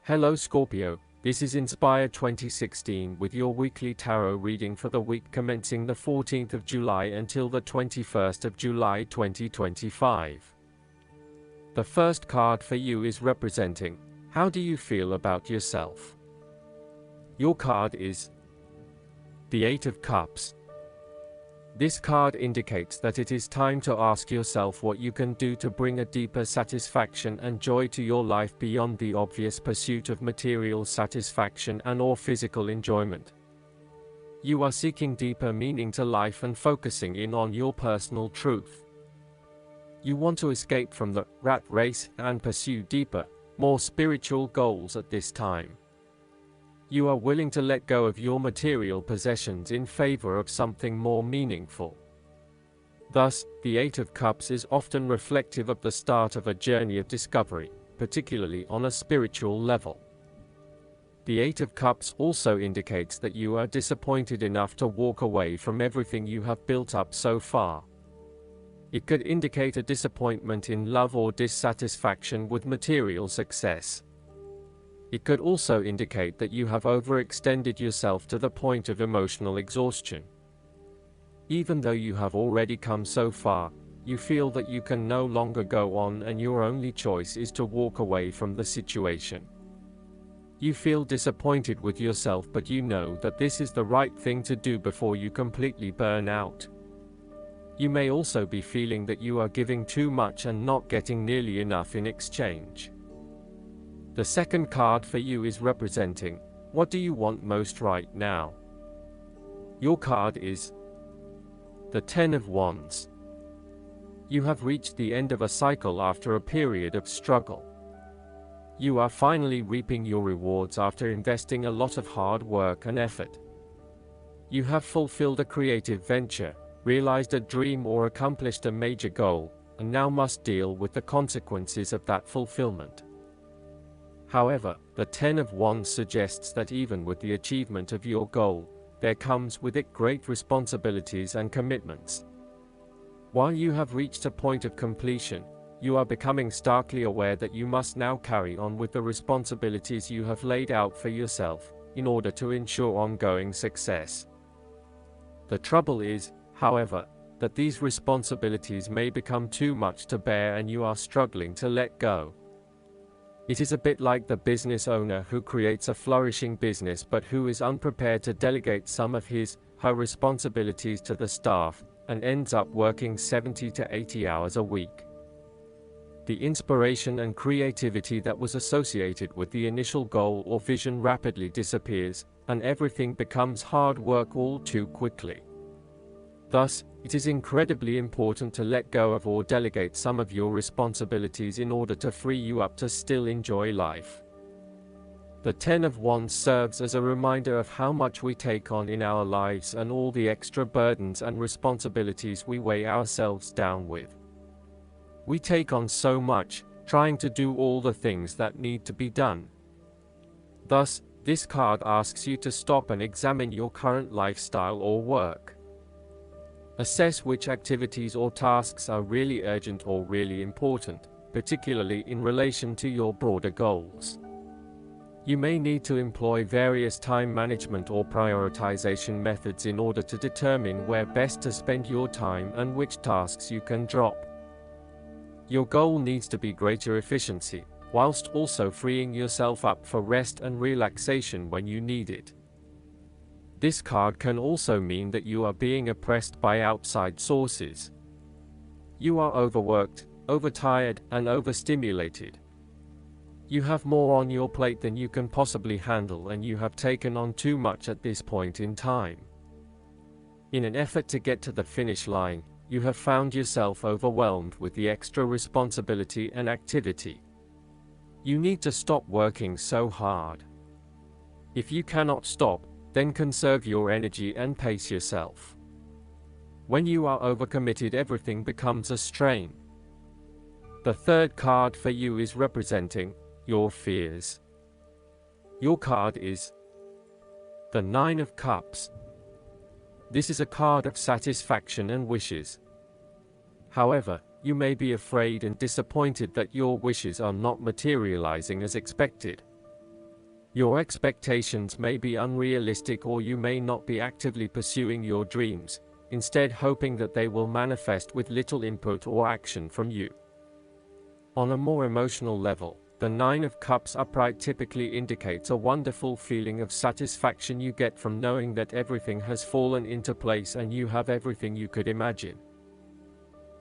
Hello Scorpio, this is Inspire 2016 with your weekly tarot reading for the week commencing the 14th of July until the 21st of July 2025. The first card for you is representing, how do you feel about yourself? Your card is the Eight of Cups. This card indicates that it is time to ask yourself what you can do to bring a deeper satisfaction and joy to your life beyond the obvious pursuit of material satisfaction and/or physical enjoyment. You are seeking deeper meaning to life and focusing in on your personal truth. You want to escape from the rat race and pursue deeper, more spiritual goals at this time. You are willing to let go of your material possessions in favor of something more meaningful. Thus, the Eight of Cups is often reflective of the start of a journey of discovery, particularly on a spiritual level. The Eight of Cups also indicates that you are disappointed enough to walk away from everything you have built up so far. It could indicate a disappointment in love or dissatisfaction with material success. It could also indicate that you have overextended yourself to the point of emotional exhaustion. Even though you have already come so far, you feel that you can no longer go on and your only choice is to walk away from the situation. You feel disappointed with yourself, but you know that this is the right thing to do before you completely burn out. You may also be feeling that you are giving too much and not getting nearly enough in exchange. The second card for you is representing, what do you want most right now? Your card is the Ten of Wands. You have reached the end of a cycle after a period of struggle. You are finally reaping your rewards after investing a lot of hard work and effort. You have fulfilled a creative venture, realized a dream or accomplished a major goal, and now must deal with the consequences of that fulfillment. However, the Ten of Wands suggests that even with the achievement of your goal, there comes with it great responsibilities and commitments. While you have reached a point of completion, you are becoming starkly aware that you must now carry on with the responsibilities you have laid out for yourself, in order to ensure ongoing success. The trouble is, however, that these responsibilities may become too much to bear and you are struggling to let go. It is a bit like the business owner who creates a flourishing business but who is unprepared to delegate some of her responsibilities to the staff, and ends up working 70 to 80 hours a week. The inspiration and creativity that was associated with the initial goal or vision rapidly disappears, and everything becomes hard work all too quickly. Thus, it is incredibly important to let go of or delegate some of your responsibilities in order to free you up to still enjoy life. The Ten of Wands serves as a reminder of how much we take on in our lives and all the extra burdens and responsibilities we weigh ourselves down with. We take on so much, trying to do all the things that need to be done. Thus, this card asks you to stop and examine your current lifestyle or work. Assess which activities or tasks are really urgent or really important, particularly in relation to your broader goals. You may need to employ various time management or prioritization methods in order to determine where best to spend your time and which tasks you can drop. Your goal needs to be greater efficiency, whilst also freeing yourself up for rest and relaxation when you need it. This card can also mean that you are being oppressed by outside sources. You are overworked, overtired, and overstimulated. You have more on your plate than you can possibly handle, and you have taken on too much at this point in time. In an effort to get to the finish line, you have found yourself overwhelmed with the extra responsibility and activity. You need to stop working so hard. If you cannot stop, then conserve your energy and pace yourself. When you are overcommitted, everything becomes a strain. The third card for you is representing your fears. Your card is the Nine of Cups. This is a card of satisfaction and wishes. However, you may be afraid and disappointed that your wishes are not materializing as expected. Your expectations may be unrealistic, or you may not be actively pursuing your dreams, instead hoping that they will manifest with little input or action from you. On a more emotional level, the Nine of Cups upright typically indicates a wonderful feeling of satisfaction you get from knowing that everything has fallen into place and you have everything you could imagine.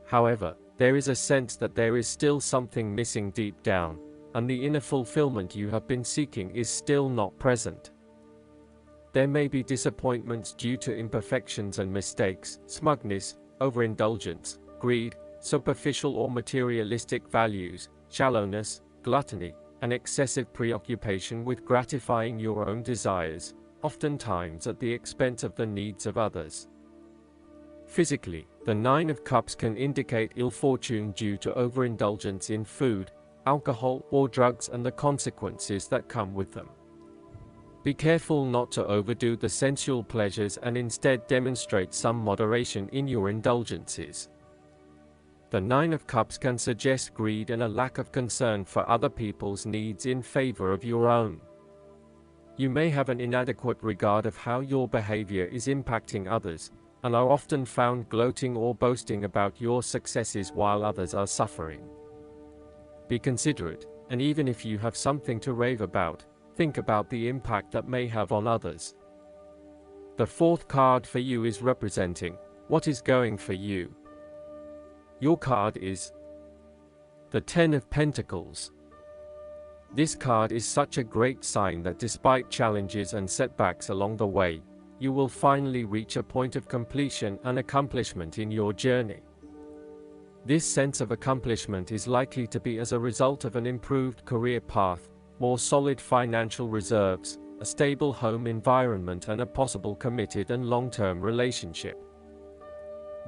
However, there is a sense that there is still something missing deep down, and the inner fulfillment you have been seeking is still not present. There may be disappointments due to imperfections and mistakes, smugness, overindulgence, greed, superficial or materialistic values, shallowness, gluttony, and excessive preoccupation with gratifying your own desires, oftentimes at the expense of the needs of others. Physically, the Nine of Cups can indicate ill fortune due to overindulgence in food, alcohol, or drugs and the consequences that come with them. Be careful not to overdo the sensual pleasures and instead demonstrate some moderation in your indulgences. The Nine of Cups can suggest greed and a lack of concern for other people's needs in favor of your own. You may have an inadequate regard of how your behavior is impacting others, and are often found gloating or boasting about your successes while others are suffering. Be considerate, and even if you have something to rave about, think about the impact that may have on others. The fourth card for you is representing what is going for you. Your card is the Ten of Pentacles. This card is such a great sign that despite challenges and setbacks along the way, you will finally reach a point of completion and accomplishment in your journey. This sense of accomplishment is likely to be as a result of an improved career path, more solid financial reserves, a stable home environment, and a possible committed and long-term relationship.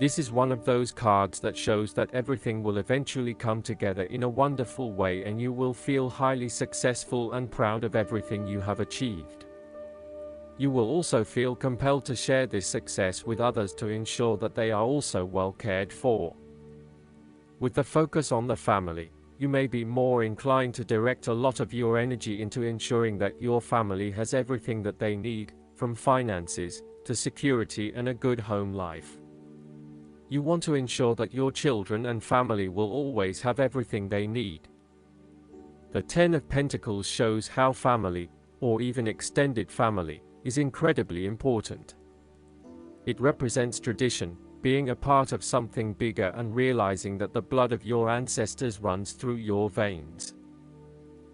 This is one of those cards that shows that everything will eventually come together in a wonderful way and you will feel highly successful and proud of everything you have achieved. You will also feel compelled to share this success with others to ensure that they are also well cared for. With the focus on the family, you may be more inclined to direct a lot of your energy into ensuring that your family has everything that they need, from finances to security and a good home life. You want to ensure that your children and family will always have everything they need. The Ten of Pentacles shows how family, or even extended family, is incredibly important. It represents tradition, being a part of something bigger and realizing that the blood of your ancestors runs through your veins.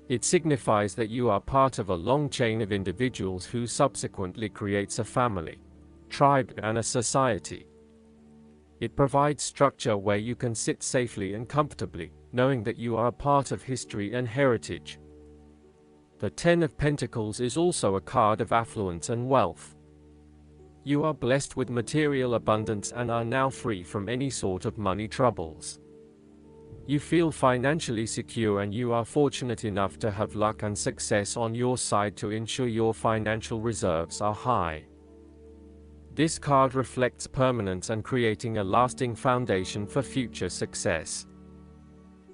It signifies that you are part of a long chain of individuals who subsequently creates a family, tribe, and a society. It provides structure where you can sit safely and comfortably, knowing that you are a part of history and heritage. The Ten of Pentacles is also a card of affluence and wealth. You are blessed with material abundance and are now free from any sort of money troubles. You feel financially secure and you are fortunate enough to have luck and success on your side to ensure your financial reserves are high. This card reflects permanence and creating a lasting foundation for future success.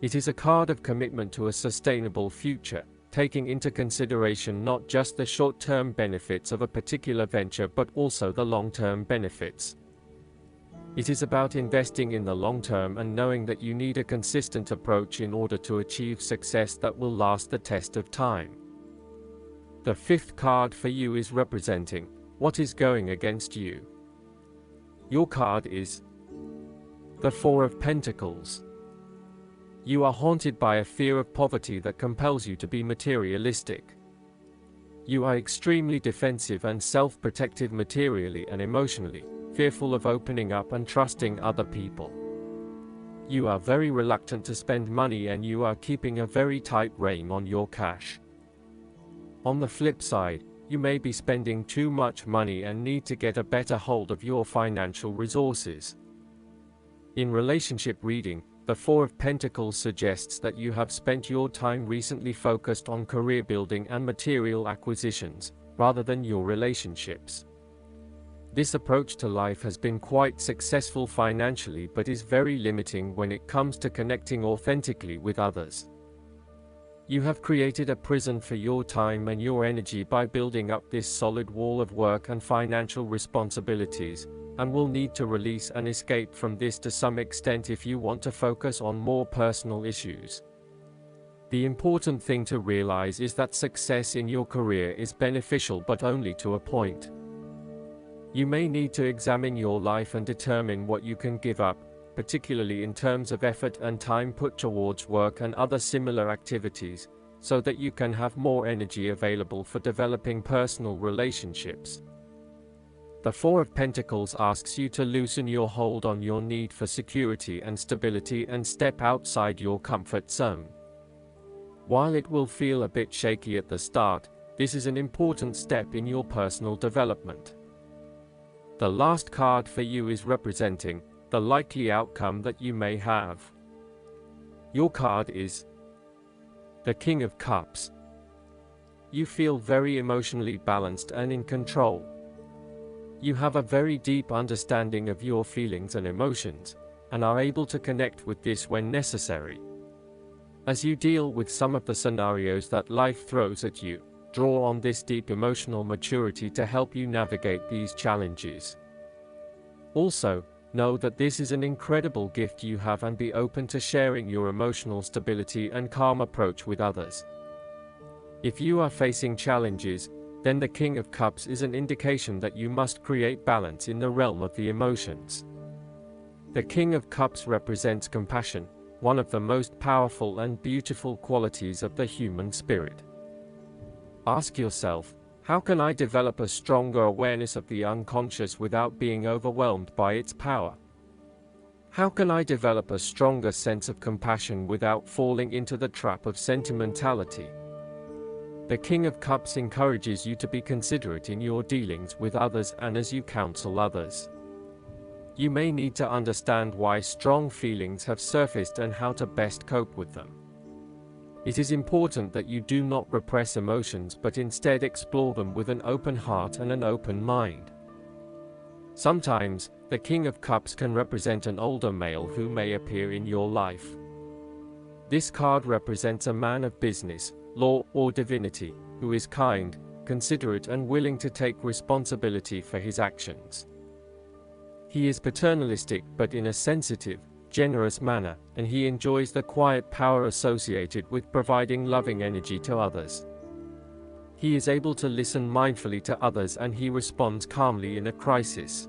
It is a card of commitment to a sustainable future, taking into consideration not just the short-term benefits of a particular venture but also the long-term benefits. It is about investing in the long term and knowing that you need a consistent approach in order to achieve success that will last the test of time. The fifth card for you is representing what is going against you. Your card is the Four of Pentacles. You are haunted by a fear of poverty that compels you to be materialistic. You are extremely defensive and self-protective materially and emotionally, fearful of opening up and trusting other people. You are very reluctant to spend money and you are keeping a very tight rein on your cash. On the flip side, you may be spending too much money and need to get a better hold of your financial resources. In relationship reading, the Four of Pentacles suggests that you have spent your time recently focused on career building and material acquisitions, rather than your relationships. This approach to life has been quite successful financially but is very limiting when it comes to connecting authentically with others. You have created a prison for your time and your energy by building up this solid wall of work and financial responsibilities, and will need to release and escape from this to some extent if you want to focus on more personal issues. The important thing to realize is that success in your career is beneficial, but only to a point. You may need to examine your life and determine what you can give up, particularly in terms of effort and time put towards work and other similar activities, so that you can have more energy available for developing personal relationships. The Four of Pentacles asks you to loosen your hold on your need for security and stability and step outside your comfort zone. While it will feel a bit shaky at the start, this is an important step in your personal development. The last card for you is representing the likely outcome that you may have. Your card is the King of Cups. You feel very emotionally balanced and in control. You have a very deep understanding of your feelings and emotions, and are able to connect with this when necessary. As you deal with some of the scenarios that life throws at you, draw on this deep emotional maturity to help you navigate these challenges. Also, know that this is an incredible gift you have, and be open to sharing your emotional stability and calm approach with others. If you are facing challenges, then the King of Cups is an indication that you must create balance in the realm of the emotions. The King of Cups represents compassion, one of the most powerful and beautiful qualities of the human spirit. Ask yourself, how can I develop a stronger awareness of the unconscious without being overwhelmed by its power? How can I develop a stronger sense of compassion without falling into the trap of sentimentality? The King of Cups encourages you to be considerate in your dealings with others and as you counsel others. You may need to understand why strong feelings have surfaced and how to best cope with them. It is important that you do not repress emotions, but instead explore them with an open heart and an open mind. Sometimes, the King of Cups can represent an older male who may appear in your life. This card represents a man of business, law, or divinity, who is kind, considerate, and willing to take responsibility for his actions. He is paternalistic, but in a sensitive, generous manner, and he enjoys the quiet power associated with providing loving energy to others. He is able to listen mindfully to others, and he responds calmly in a crisis.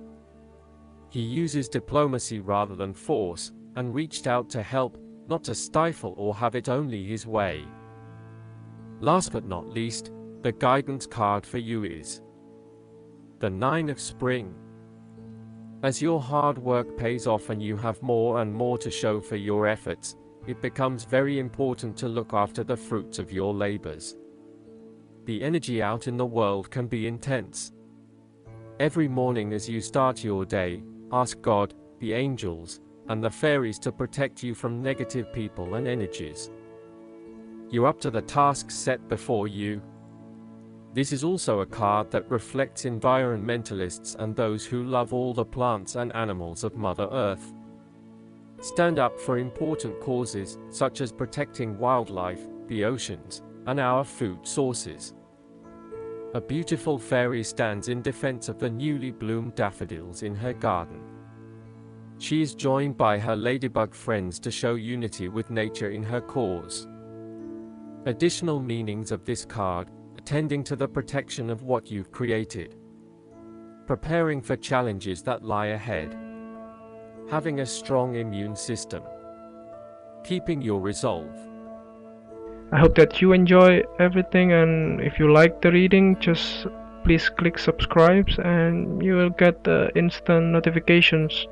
He uses diplomacy rather than force, and reached out to help, not to stifle or have it only his way. Last but not least, the guidance card for you is the Nine of Spring. As your hard work pays off and you have more and more to show for your efforts, it becomes very important to look after the fruits of your labors. The energy out in the world can be intense. Every morning as you start your day, ask God, the angels, and the fairies to protect you from negative people and energies. You're up to the tasks set before you. This is also a card that reflects environmentalists and those who love all the plants and animals of Mother Earth. Stand up for important causes, such as protecting wildlife, the oceans, and our food sources. A beautiful fairy stands in defense of the newly bloomed daffodils in her garden. She is joined by her ladybug friends to show unity with nature in her cause. Additional meanings of this card: attending to the protection of what you've created, preparing for challenges that lie ahead, having a strong immune system, keeping your resolve. I hope that you enjoy everything, and if you like the reading, just please click subscribe and you will get instant notifications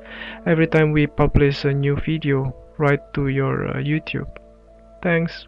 every time we publish a new video right to your YouTube. Thanks.